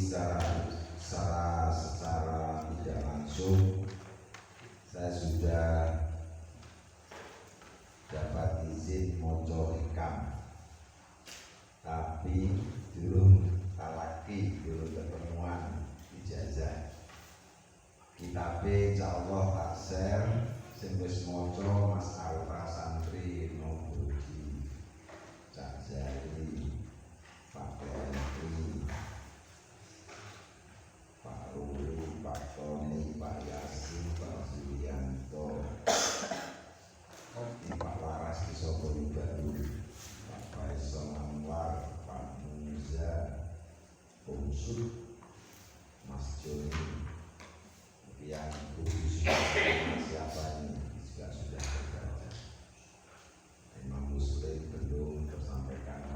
secara tidak langsung saya sudah dapat izin moco hikam, tapi belum talaki, belum ketemuan ijazah. Kitabe insyaallah tak share sing wis moco Mas Alfa Santri Nobuji Cak Jari Pak Henry Pak Ruli Pak Tony Pak Yasin Pak Sulianto Pak Laras di Sokoni Baru Pak Faisal Anwar Pak Muza Bungsud Mas Joni yang khusus siapa ini juga sudah terbaca. Imam Muslim belum tersampaikan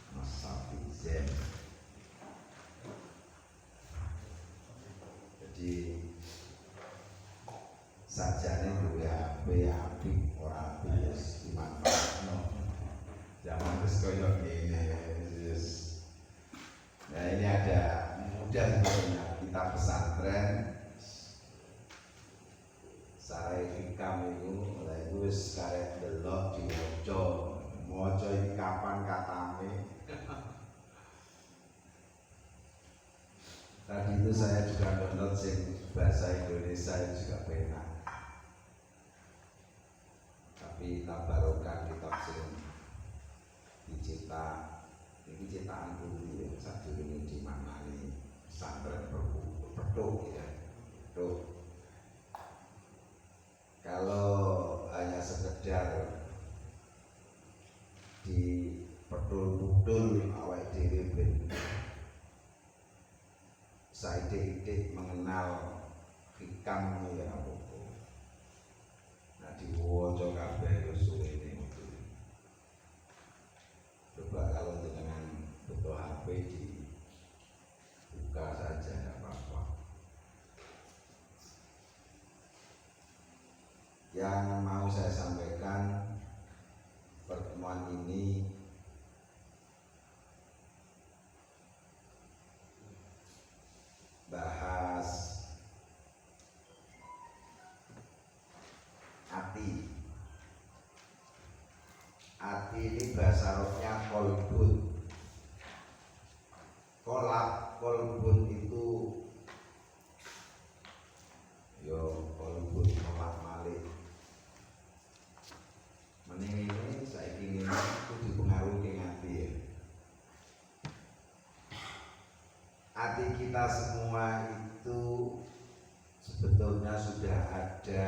Mas Safi Zen. Jadi sajane duwe apik ora wis dimanfaatno. Zaman wis koyo ngene wis. Nah ini ada mudah sebenarnya kita pesantren sarai hikam itu mulai wis karek delok diwaca maca iki kapan katame. Tadi itu saya juga download sing bahasa Indonesia juga penak. Tapi tabarokan kitab sing dicetak ini cetakan dulu ya, satu ini di mana nih pesantren Pedok ya, Pedok. Kalau hanya sekedar di pedul-pedul awal diri ben saya ide mengenal hikam ya apa. Nah diwoco kabeh suwe ini. Coba kalau dengan butuh HP dibuka saja tidak apa-apa. Yang mau saya sampaikan pertemuan ini bahas hati. Hati ini bahasa Arabnya kolbun. Kolbun itu kolbun kolak malik. Mending ini saya ingin itu dipengaruhi hati ya. Hati kita semua itu sebetulnya sudah ada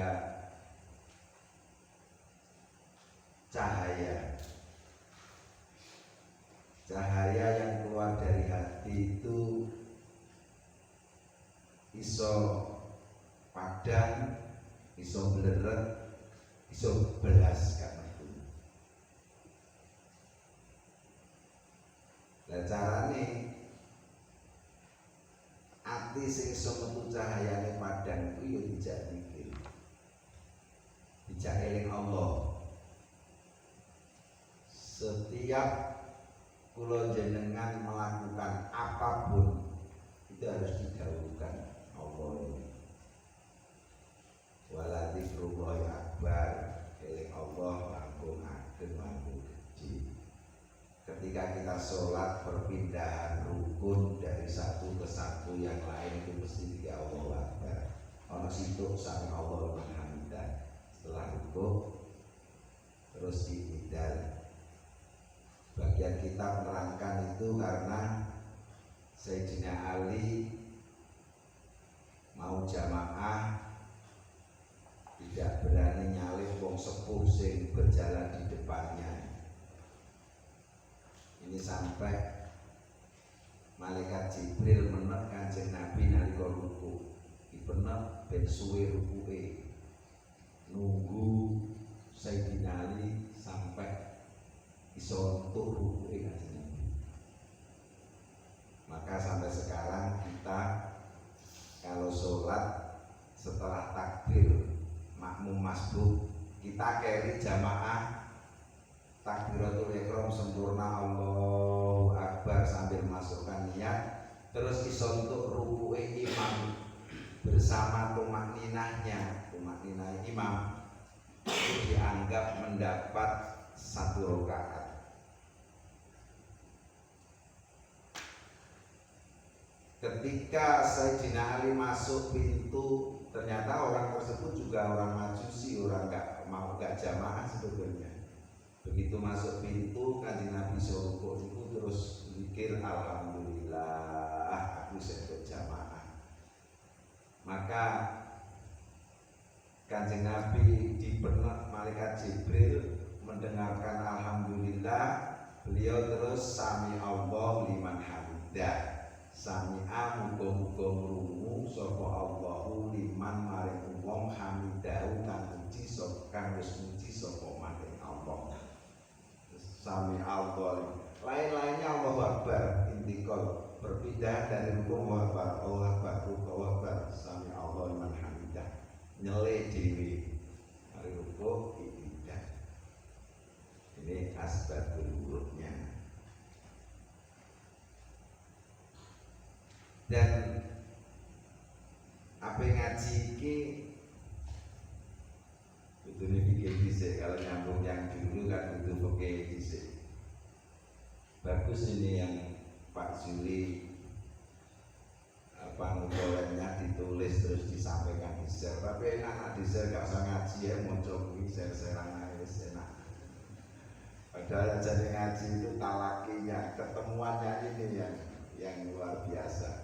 cahaya yang keluar dari hati itu iso padang, iso bleret, iso belas kan itu. Lah carane ati sing iso metu cahayane padang kuwi yo dijak mikir. Dijak eling Allah. Setiap kula jenengan melakukan apapun itu harus didahulukan Allah ini. Wala dzikrullahi akbar, eling Allah langkung ageng langkung gede. Ketika kita sholat perpindahan rukun dari satu ke satu yang lain itu mesti tiga Allah akbar. Ono situ sami Allah hamdan. Setelah rukun terus i'tidal. Bagian kita menerangkan itu karena Sayyidina Ali mau jamaah tidak berani nyalip wong sepuh sing berjalan di depannya. Ini sampai malaikat Jibril menek Kanjeng Nabi nalika ruku. Dipenek ben suwe rukuke. Nunggu Sayyidina Ali sampai iso untuk rukuke Kanjeng Nabi. Maka sampai sekarang kita kalau sholat setelah takbir makmum masbuk kita keri jamaah takbiratul ihram sempurna Allahu Akbar sambil masukkan niat, terus iso untuk ruku'e imam bersama tumakninahnya, tumakninah imam itu dianggap mendapat 1 rakaat. Ketika Sayyidina Ali masuk pintu, ternyata orang tersebut juga orang Majusi, orang gak jamaah sebetulnya. Begitu masuk pintu, Kanjeng Nabi Shallallahu itu terus zikir alhamdulillah aku sedot jamaah. Maka Kanjeng Nabi dipenuh malaikat Jibril mendengarkan alhamdulillah, beliau terus sami Allah liman hamidah. Sami'a muga-muga ngrungu sapa Allahu liman maring wong hamidahu kang muji sapa kang wis muji sapa maring Allah. Sami Allah, lain-lainnya Allahu Akbar, intikal berpindah dari rukun Allahu Akbar, Allahu Akbar, Allahu Akbar, sami Allah liman hamidah, nyele dhewe mari rukun pindah. Ini asbabul wurudnya. Dan apa ngaji ini betulnya fikih dhisik, kalau nyambung yang dulu kan itu fikih dhisik. Bagus ini yang Pak Juli ngulangnya ditulis terus disampaikan di share, tapi enak di share, gak usah ngaji ya, muncul di share-sharean aja enak. Padahal jadi ngaji itu talakinya, ketemuannya ini yang luar biasa.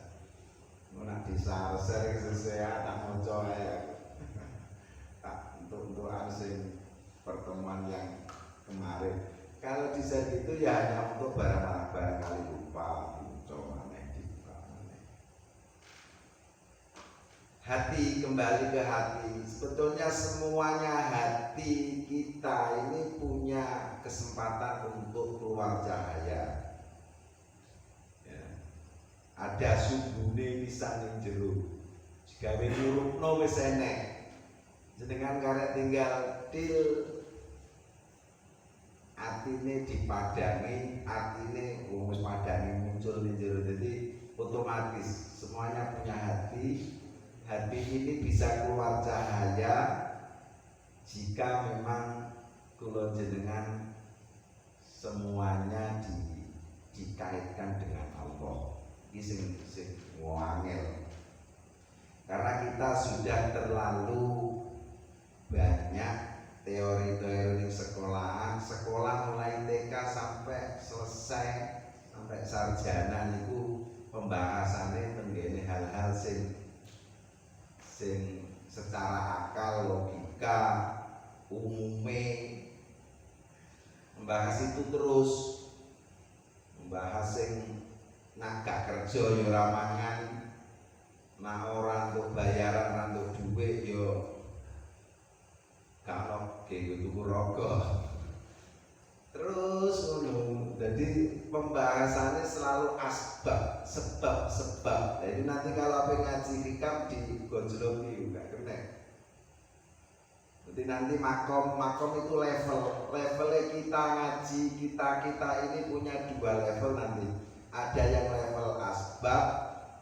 Nak disar-ser sesuai tak moco ya. Tak untuk asing pertemuan yang kemarin. Kalau bisa gitu ya hanya untuk barang kali lupa, coba dibuka. Hati, kembali ke hati. Sebetulnya semuanya hati kita ini punya kesempatan untuk keluar cahaya. Ada subune pisan ning jero. Gawe ngurupno wis enek. Jenengan karek tinggal til atine dipadangi, atine wis padangi muncul ning jero. Jadi otomatis semuanya punya hati. Hati ini bisa keluar cahaya jika memang kula jenengan semuanya dikaitkan dengan Allah. Sing wangel, karena kita sudah terlalu banyak teori-teori di sekolah mulai TK sampai selesai sampai sarjana niku pembahasannya mengenai hal-hal sing secara akal, logika, umume membahas itu terus, membahas sing nak gak kerja yo ora mangan, nak ora untuk bayaran, untuk duit yo gak ono tuku rokok. Terus ngono. Jadi pembahasannya selalu asbab, sebab. Jadi nanti kalau apa ngaji hikam di gojloki juga kena. Jadi nanti makom itu levelnya kita ngaji, kita ini punya 2 level nanti. Ada yang level asbab,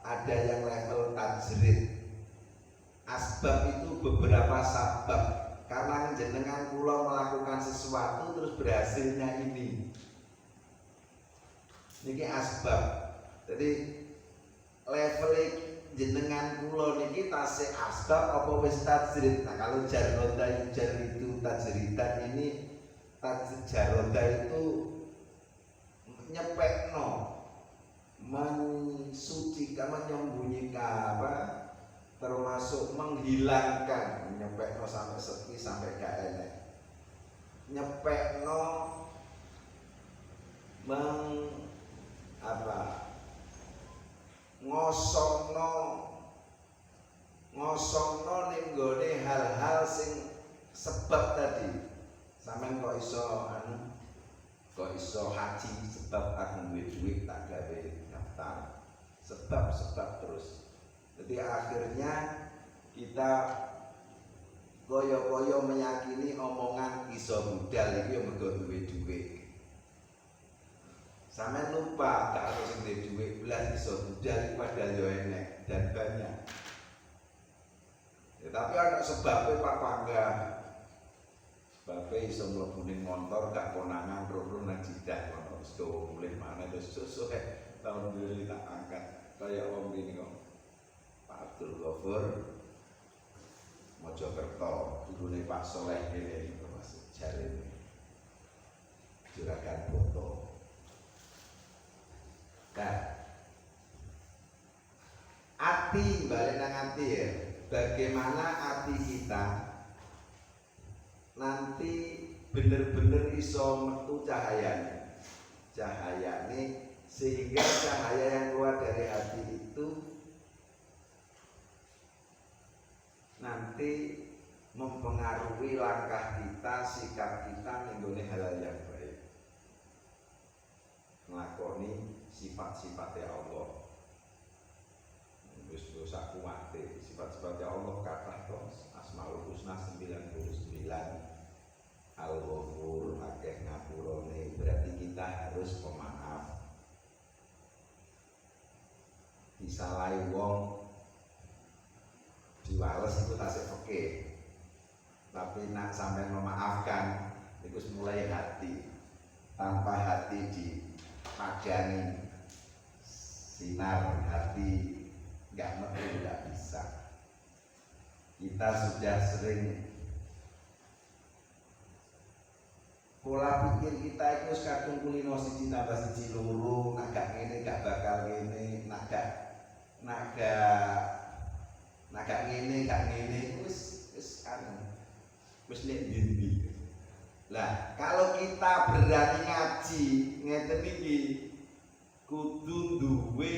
ada yang level tajrid. Asbab itu beberapa sabab, karena jenengan kula melakukan sesuatu terus berhasilnya ini. Niki asbab. Jadi level jenengan kula niki tasih asbab apa wis tajrid. Nah, kalau jaroda itu tajridan ini jaroda itu nyepekno, mensucikan, menyembunyikan termasuk menghilangkan, nyepekno sampai sepi sampai gak enek, nyepekno ngosongno ning gone hal-hal sing sebab tadi. Sampeyan kok iso haji sebab aku duwe duit tak gawe daftar, sebab terus. Jadi akhirnya kita koyo-koyo meyakini omongan iso budal iki yo mergo duwe duit. Sampeyan lupa kalau sing duwe dhuwit belas iso budal padahal yo enek dan banyak. Ya, tapi ana sebabnya Pak Pangga. Sebabnya iso mlebu ning montor gak konangan ro-ro nang jidah kono wis mulih maneh terus susuh tahun dulu tak angkat kaya wong ini kok. Pak Abdul Ghafur Mojokerto, gurune Pak Soleh ini termasuk jarene. Juragan Boto. Nah, hati balik nang hati ya. Bagaimana hati kita nanti bener-bener iso metu cahayanya, sehingga cahaya yang keluar dari hati itu nanti mempengaruhi langkah kita, sikap kita menggone halal yang baik, nglakoni sifat-sifatnya Allah. Wis aku mati sifat-sifatnya Allah kathah to. Asmaul Husna 99. Al-Ghafur akeh ngapurane, berarti kita harus pemaaf. Disalahi wong diwales itu tasik oke. Tapi nak sampai memaafkan itu mulai hati. Tanpa hati dipagani sinar hati nggak metu, nggak bisa. Kita sudah sering pola pikir kita itu kadung kulino siji tambah siji loro, nak gak ngene gak bakal ngene, nak gak ngene wis nek ndi. Lah kalau kita berani ngaji ngeten iki kudu duwe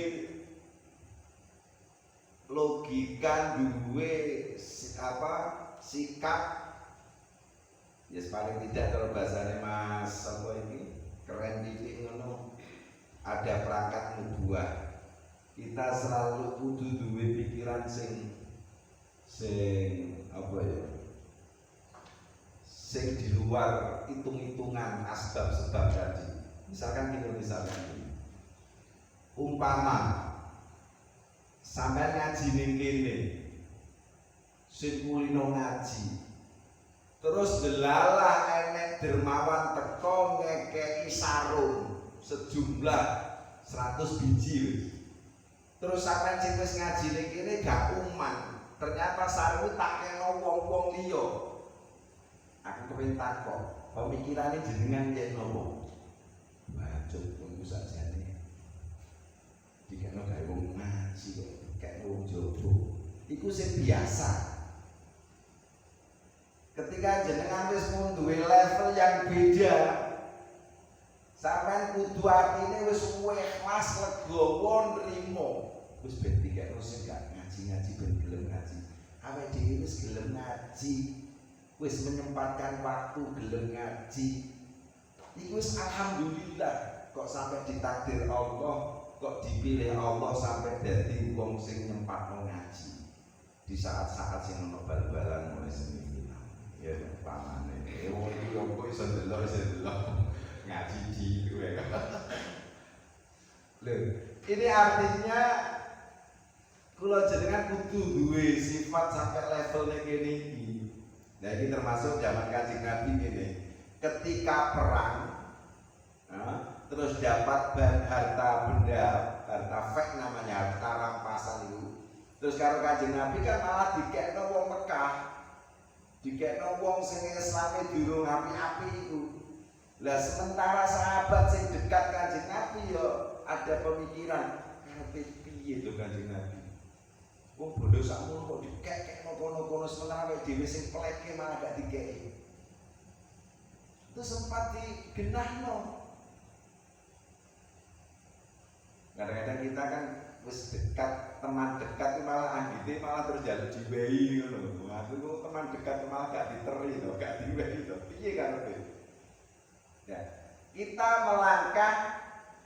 logika, duwe sikap ya paling tidak kalau bahasanya Mas apa ini keren titik ngono, ada perangkat nubuah. Kita selalu kudu duwe pikiran sing apa ya, sing di luar hitung-hitungan asbab sebab tadi. Misalkan ini umpama sampai ngaji ning kene sing kulino ngaji terus delalah enek dermawan teko ngekeki sarung sejumlah 100 biji terus sampai wis ngaji ning kene gak uman, ternyata sarung tak kena wong-wong liya. Aku kepengin takok pemikirane jenengan yen nopo? Bacot iku sakjane dikene gawe wong ngaji kok kayak wong jowo. Iku sing biasa. Ketika jenengan wis duwe level yang beda, sampean kudu atine wis ikhlas legowo nrimo. Wis ben dikekno sing gak ngaji-ngaji ben gelem ngaji. Awake dhewe wis gelem ngaji, wis menyempatkan waktu gelem ngaji. Iku wis alhamdulillah kok sampai ditakdir Allah, kok dipilih Allah sampai dadi wong sing nyempatno ngaji. Di saat-saat sing ono bal-balan mulai semifinal. Ya pamane. Wong iki kok iso delok ngaji di kowe. Lho, ini artinya kula jenengan kudu duwe sifat sampai level ning kene iki. Nah, ini termasuk zaman Kanjeng Nabi ini. Ketika perang, terus dapat harta benda, harta fek namanya, harta rampasan itu. Terus karo Kanjeng Nabi kan malah dikekno wong Mekah, dikekno wong sing Islame durung api-api itu. Lah sementara sahabat sing dekat Kanjeng Nabi yo ada pemikiran, karepe piye to Kanjeng Nabi? Wong bondo sakmono kok dikekno kono-kono sementara dhewe sing peleke malah gak dikeki. Itu sempat digenahno. Kadang-kadang kita kan wis dekat, teman dekat malah anggite malah terus jaluk diwehi ngono. Aku kok teman dekat malah gak diteri to, gak diwehi to. Piye karepe? Ya, kita melangkah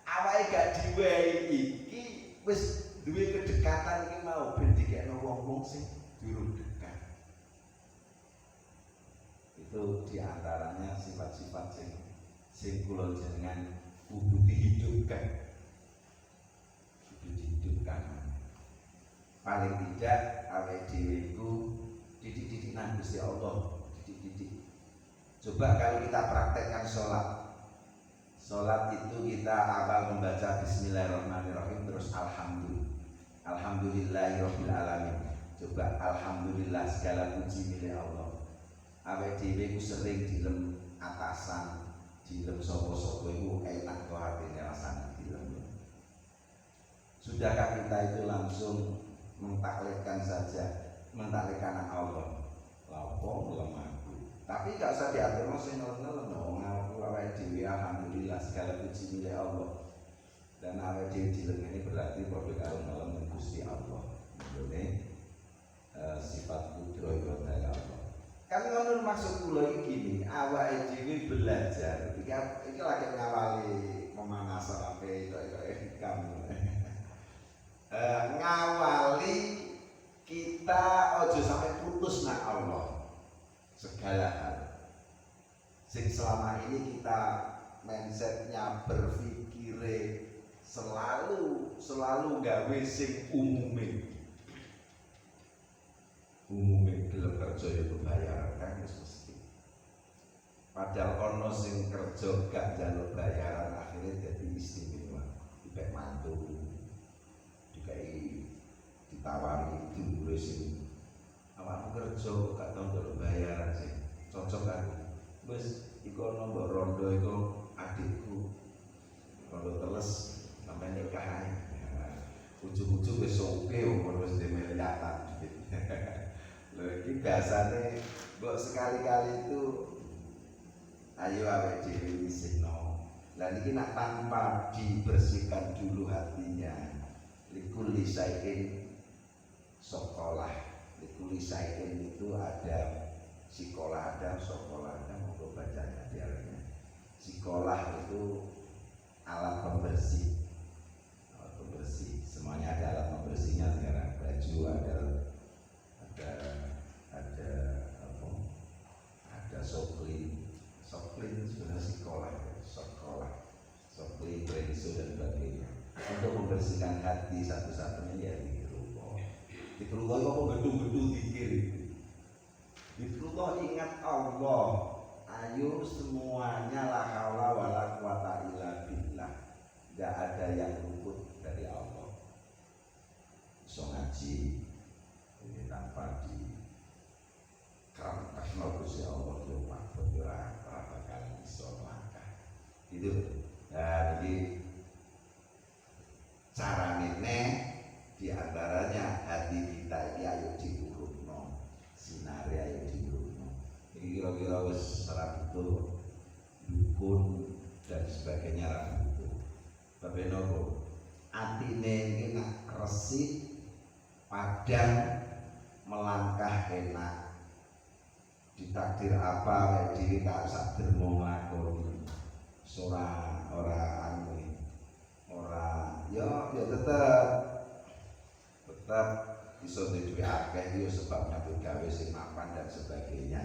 awake gak diwehi iki wis duwe kedekatan iki mau ben dikekno wong-wong sing durung dekat. Itu diantaranya sifat-sifat sing kula jenengan kudu dihidupkan, paling tidak awake dhewe iku didik-didik nang Gusti Allah, didik-didik. Coba kalau kita praktekkan sholat itu kita awal membaca Bismillahirrahmanirrahim terus Alhamdulillahirabbil alamin. Coba alhamdulillah segala puji milik Allah. Awake dhewe iku sering dilem atasan, dilem sapa-sapa iku enak kok atine rasane dilem. Sudahkah kita itu langsung mentaklekkan saja, mentaklekkan Allah? Lapo lemahku. Tapi gak usah diatur sing ngono-ngono, ngaku awake dhewe alhamdulillah segala puji milik Allah. Dan awake dhewe dilengeni berarti padha karo ngelem Gusti Allah. Ngene sifat kudro ibadah Allah. Kan ngono maksud kula iki gini, awake dhewe belajar. Iki lagi ngawali pemanasan ape kaya kamu. Ngawali kita ojo sampai putus nak Allah segala hal. Sing selama ini kita mindsetnya berpikire selalu gawe sing umume gelem kerja ya bayaran kan mesti. Padahal ono sing kerja gak njaluk bayaran akhirnya jadi istimewa, dipek mantu. Ditawari dulu sih, awakmu kerja gak tau njaluk bayaran sih, cocok kan? Wes, iku nombor rondo iku adikku, rondo teles sampai nikah ae. Ujug-ujug wis oke umur wis demeliatan. Lho iki biasane mbok sekali-kali itu ayo awake dhewe isinno. Lah niki nak tanpa dibersihkan dulu hatinya. Likuli saikin sekolah, likuli saikin itu ada sekolah, ada sekolah, ada mau bacanya dialognya. Sekolah itu alat pembersih, semuanya ada alat pembersihnya sekarang. Baju ada soklin sebenarnya sekolah, soklin, brenso dan sebagainya. Untuk membersihkan hati satu-satunya ya zikrullah. Zikrullah kok gedung-gedung zikir itu. Zikrullah ingat Allah. Ayo semuanya la haula wala quwata illa billah. Enggak ada yang luput dari Allah. Iso ngaji ini tanpa di kerangka Gusti Allah yo mabut ora bakal iso langkah. Gitu. Nah, jadi carane diantaranya hati kita ini ayo diurutno, sinare ayo diurutno. Ini kira-kira wis ora butuh dukun dan sebagainya ora butuh. Tapi nopo atine iki nak resik padang melangkah enak. Ditakdir apa wae dhewe gak usah dermo nglakoni. Ora anu ya tetap bisa duwe akeh yo sebab nyambut gawe sing mapan dan sebagainya.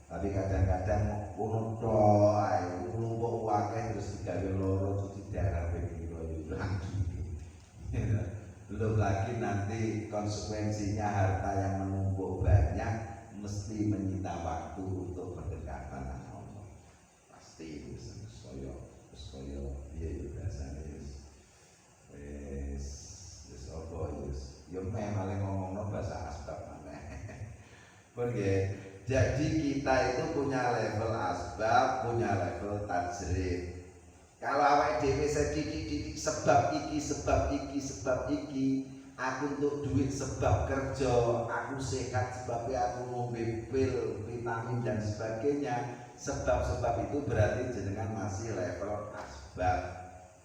Tapi kadang-kadang ngono tok ae numpuk akeh terus digawe loro terus didarah piro yo lagi. Belum lagi nanti konsekuensinya harta yang menumpuk banyak mesti menyita waktu untuk pendekatan dengan Allah. Pasti wis koyo piye yo biasane wis apa yo malah ngomongno bahasa asbab maneh. Oke, jadi kita itu punya level asbab, punya level tajrid. Kalau awake dhewe sedidik-didik sebab iki, aku untuk duit sebab kerja, aku sehat sebabnya aku ngombe pil, vitamin dan sebagainya. Sebab-sebab itu berarti jenengan masih level asbab,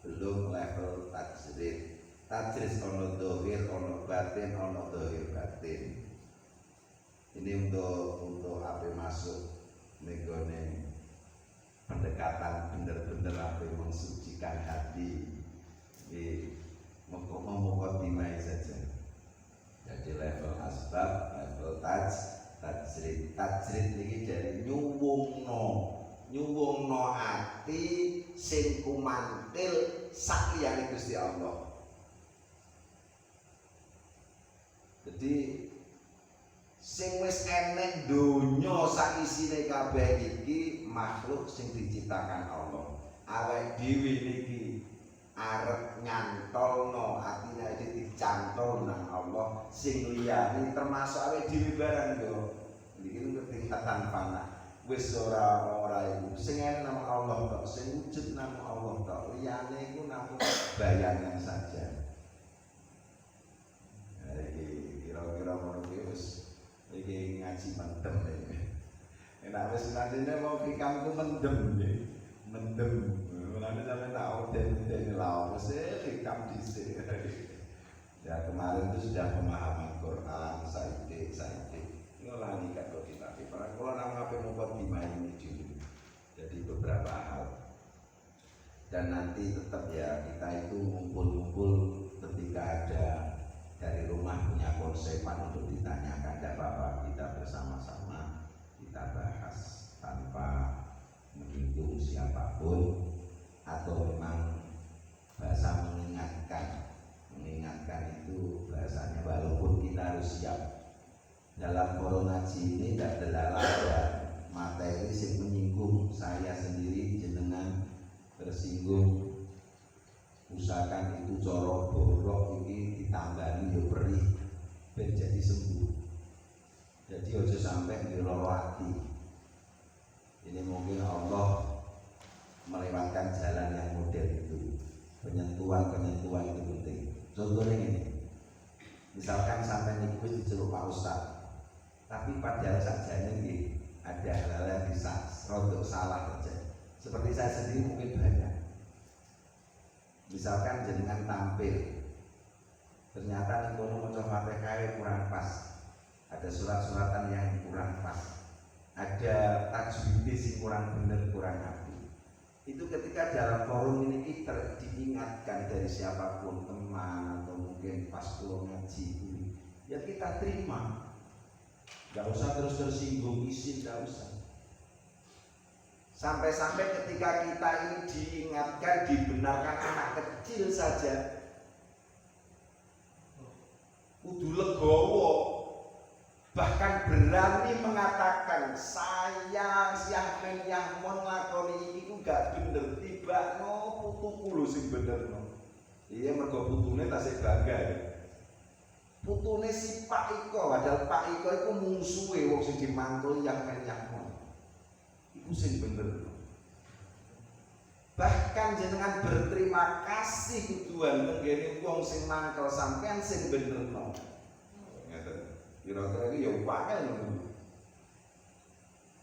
belum level tajrid. Tajrid ono dohir, ono batin, ono dohir batin. Ini untuk apa masuk negone pendekatan bener-bener apa mensucikan hati. Memukadimai saja. Jadi level asbab, level tajrid. Tajrid ini dari nyuwungno nyuwungno ati sing kumantil sak liyane Gusti Allah. Jadi sing wis enek donya sak isine kabeh iki makhluk sing diciptakan Allah. Awake dhewe niki arep nyantolno atine iki dicantol nang Allah, sing liyane termasuk awake dhewe barang yo. Iki tingkatan fana. Wis ora iku sing enek nama Allah tok, sing wujud nama Allah tok. Liyane iku namung bayangan saja. Kira-kira ngono kuwi wis iki ngaji mendem iki. Enak wis nanti mau pikamku mendem nggih. Mendem. Mulane sampe tak oden-oden lha wis pikam dhisik. Ya kemarin itu sudah pemahaman Quran saiki ngolani karo kita. Para kula nang ngape mumpet ini dulu. Jadi beberapa hal. Dan nanti tetap ya kita itu ngumpul-ngumpul ketika ada dari rumah punya konsepan untuk ditanyakan, tidak apa-apa, kita bersama-sama kita bahas tanpa menyinggung siapapun atau memang bahasa mengingatkan itu bahasanya walaupun kita harus siap dalam corona ini tidak ada materi yang menyinggung saya sendiri jenengan tersinggung. Usahakan itu corok borok ini ditambahi yo perih ben jadi sembuh. Jadi ojo sampai ngeloro hati. Ini mungkin Allah melewatkan jalan yang model itu. Penyentuhan itu penting. Contohnya ini, misalkan sampai niku diceluk Pak Ustaz, tapi padahal sajane nggih ada hal-hal yang bisa rodok salah saja. Seperti saya sendiri mungkin banyak. Misalkan jenengan tampil ternyata ning kono maca Fatihah kurang pas, ada surat-suratan yang kurang pas, ada tajwid sing kurang bener, kurang rapi. Itu ketika dalam forum ini kita diingatkan dari siapapun, teman atau mungkin pas kula ngaji ini, ya kita terima. Gak usah terus tersinggung, isin gak usah. Sampai-sampai ketika kita ini diingatkan, dibenarkan anak kecil saja, kudu legowo, bahkan berani mengatakan saya yang lakoni itu gak bener, tiba no putuku lho sing bener no. Iya mergo putune tasik bangga ya. Putune si Pak Iko, padahal Pak Iko itu musuhe wong sing dimantul yang mon. Iku sing bener. Bahkan jenengan berterima kasih Tuhan menggene wong sing mangkel sampean sing bener no. Ngeten. Kira-kira iki ya upake ngono.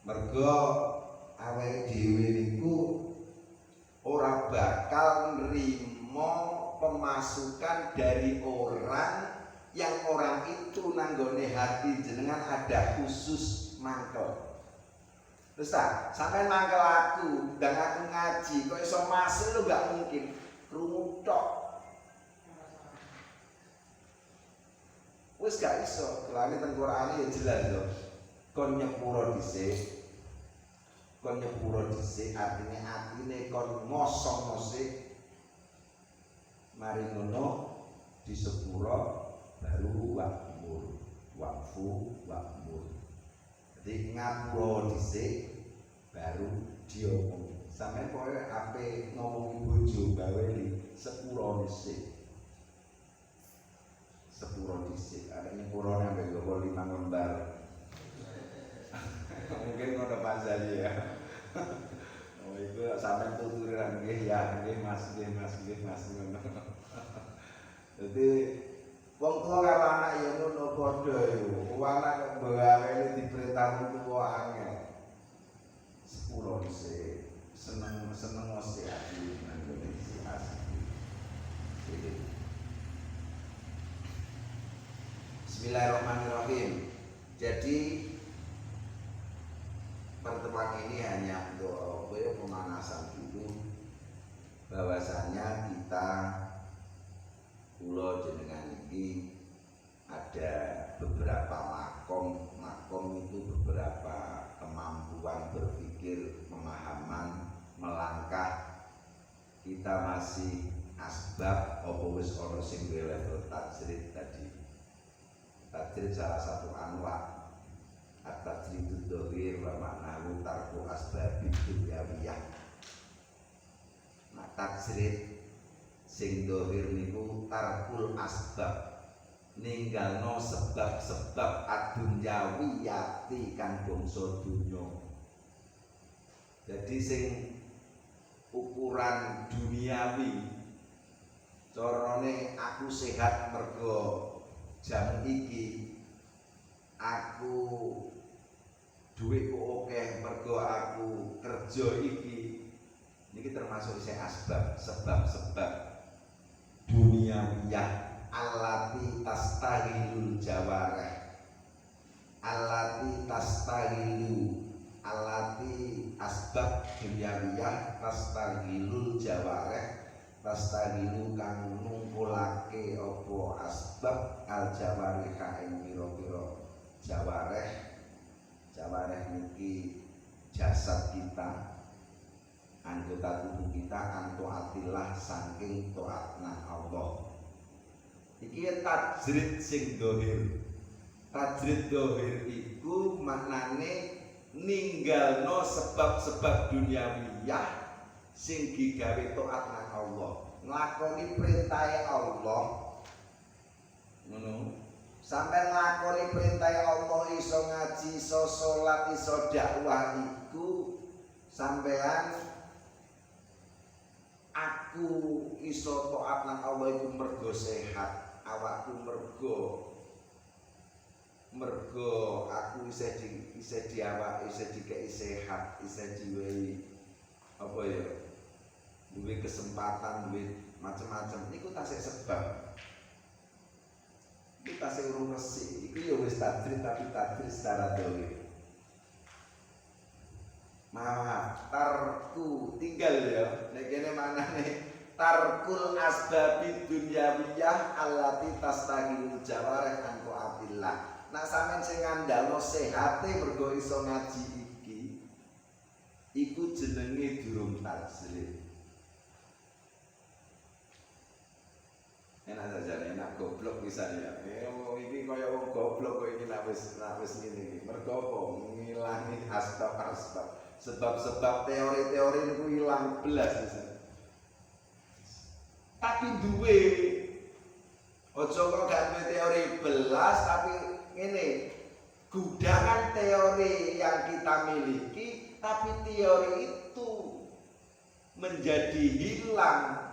Mergo awake dhewe niku ora bakal nrimo pemasukan dari orang yang orang itu nanggone hati jenengan ada khusus mangkel. Terus tak, sampai mangkel aku, dan aku ngaji, kok iso masuk lu gak mungkin, krungu tok. Wis gak iso, kelani tengkorane ya jelas loh. Kon nyepuro dhisik, artinya atine kon ngosong sik. Mari ngono disepuro baru wakfu. Jadi ngapura dhisik baru diomong. Sampeyan pokoke ape ngomongi bojo gawe sepuro dhisik. Ada nyepuro sampai 25 lembar. Mungkin ngono Pak Zali ya. Oh itu sampeyan tuturan nggih ya, nggih Mas ngono. Jadi wong tua karo anak ya ngono padha iku. Anak gawe diperintah tuwa angel. Sepuro dhisik. Seneng mesti ati nang Indonesia asli. Bismillahirrahmanirrahim. Jadi pertemuan ini hanya untuk pemanasan dulu. Bahwasanya kita pulau jenengan ini ada beberapa makom itu beberapa kemampuan berpikir memahami kita masih asbab apa wis ana sing level tajrid tadi. Tajrid salah satu anwa at-tajridud dhahir wa ma'nahu tarku asbabid dunyawiyah. Nah, tajrid sing dhahir niku tarkul asbab, ninggalno sebab-sebab ad-dunyawiyati kang bangsa dunya. Jadi sing ukuran duniawi carane aku sehat mergo jam iki, aku duitku akeh mergo aku kerja iki, niki termasuk isih asbab, sebab-sebab duniawiyah allati tastaghilul jawareh, allati tastahilu, allati asbab dunyawiyah tastaghilul jawareh, tastahilu kang ngumpulake apa asbab al jawareh ing pira-pira jawareh. Jawareh niki jasad kita, anggota tubuh kita, antoatillah saking taatna Allah. Iki tajrid sing dhahir. Tajrid dhahir iku maknane ninggalno sebab-sebab duniawiyah sing digawe taat nang Allah, nglakoni perintahe Allah. Ngono. Sampai nglakoni perintahe Allah, iso ngaji, iso salat, iso dakwah iku sampean aku iso taat nang Allah iku mergo sehat, awakku mergo aku isih diawak, isih dikei sehat, isih diwehi apa ya, duwe kesempatan, duwe macam-macam. Niku tasih sebab, iki tasih urung resik. Iku ya wis tajrid, tapi tajrid secara dhahir. Maaf, tarku tinggal ya. Nek kene manane tarkul asbabid dunyawiyah allati tastaghilul jawareh an taatillah. Nah, sampean sing ngandalno sehate mergo iso ngaji iki, iku jenenge durung tajrid. Enak saja, enak goblok pisan ya. Iki kaya wong goblok kok iki nek wis ngene iki. Mergo apa? Ngilangi asbab-asbab. Sebab-sebab teori-teori niku ilang belas pisan. Tapi duwe, ojo kok gak duwe teori belas, tapi ini gudangan teori yang kita miliki, tapi teori itu menjadi hilang,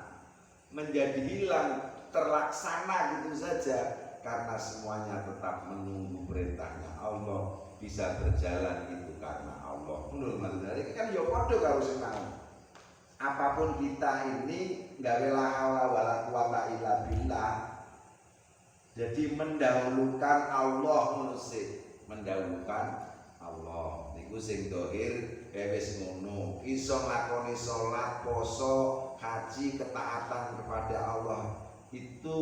terlaksana gitu saja, karena semuanya tetap menunggu perintahnya Allah, bisa berjalan itu karena Allah. Menurut Mas kan ya padha karo sing mau. Apapun kita ini gawe la haula wala quwata illa billah. Jadi mendahulukan Allah mendahulukan Allah. Niku sing dhahir wis ngono. Iso nglakoni salat, poso, haji, ketaatan kepada Allah itu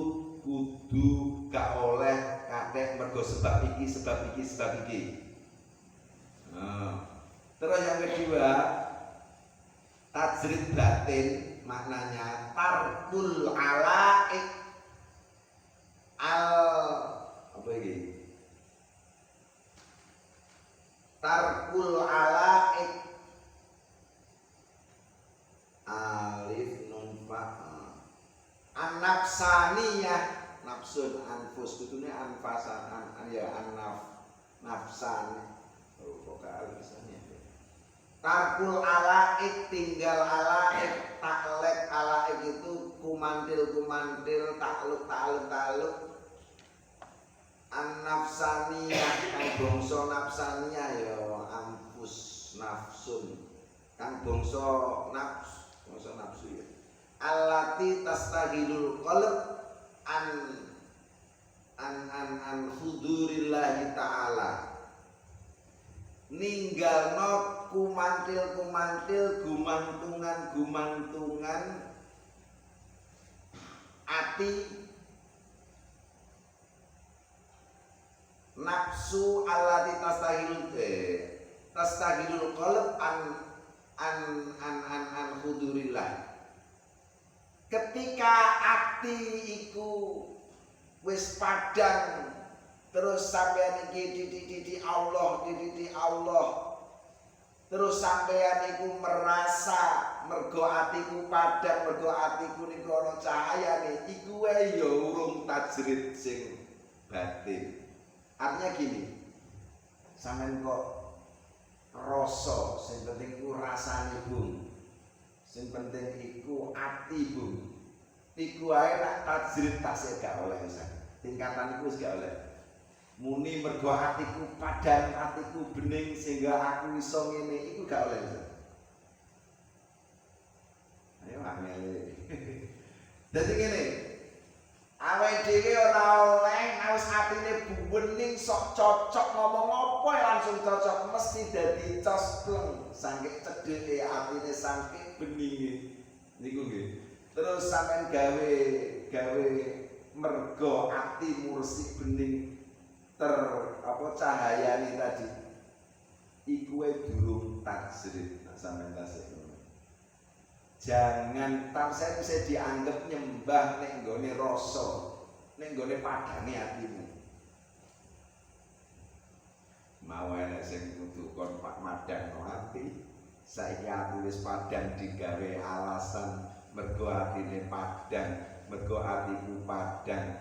kudu gak oleh kathek mergo sebab iki. Nah, terus yang kedua, tajrid batin maknanya tarkul alaik apa ini? Tarkul alaik alif nun fa an-nafsaniyah, nafsun anfus kudune anfasan ya nafsan. Oh, kok kali misalnya. Tarkul alaik, tinggal alaik, taklek alaik itu kumantil, takluk. An-nafsaniyah, kang bangsa nafsaniyah ya anfus nafsun. Kang bangsa nafsu ya. Allati tastaghilul qalb an hudurillahi ta'ala. Ninggalno kumantil, gumantungan ati, nafsu allati tastahilul qalb an hudurillah. Ketika ati iku wis padhang terus sampeyan iki di Allah, terus sampeyan iku merasa mergo atiku padhang, mergo atiku niku ana cahayane, iku wae ya urung tajrid sing batin. Artinya gini, sampeyan kok rasa sing penting iku rasane bung, sing penting iku ati bung, iku wae nak tajrid tasih gak oleh san. Tingkatan iku wis gak oleh. Muni mergo atiku padhang, atiku bening sehingga aku iso ngene, iku gak oleh san. Ayo angel. Dadi ngene, awake dhewe ora oleh wis atine bening sok cocok ngomong apa langsung cocok, mesti dadi cospleng saking cedheke atine saking beninge niku nggih. Terus sampean gawe mergo ati mursik bening cahayane tadi iku durung tajrid sampean tasih. Jangan tansah bisa dianggap nyembah nek nggone rasa, nek nggone padane atimu. Mau enek sing kudu kon Pak madang ati, saiki ati wis padang digawe alasan mergo atine padang, mergo atiku padang.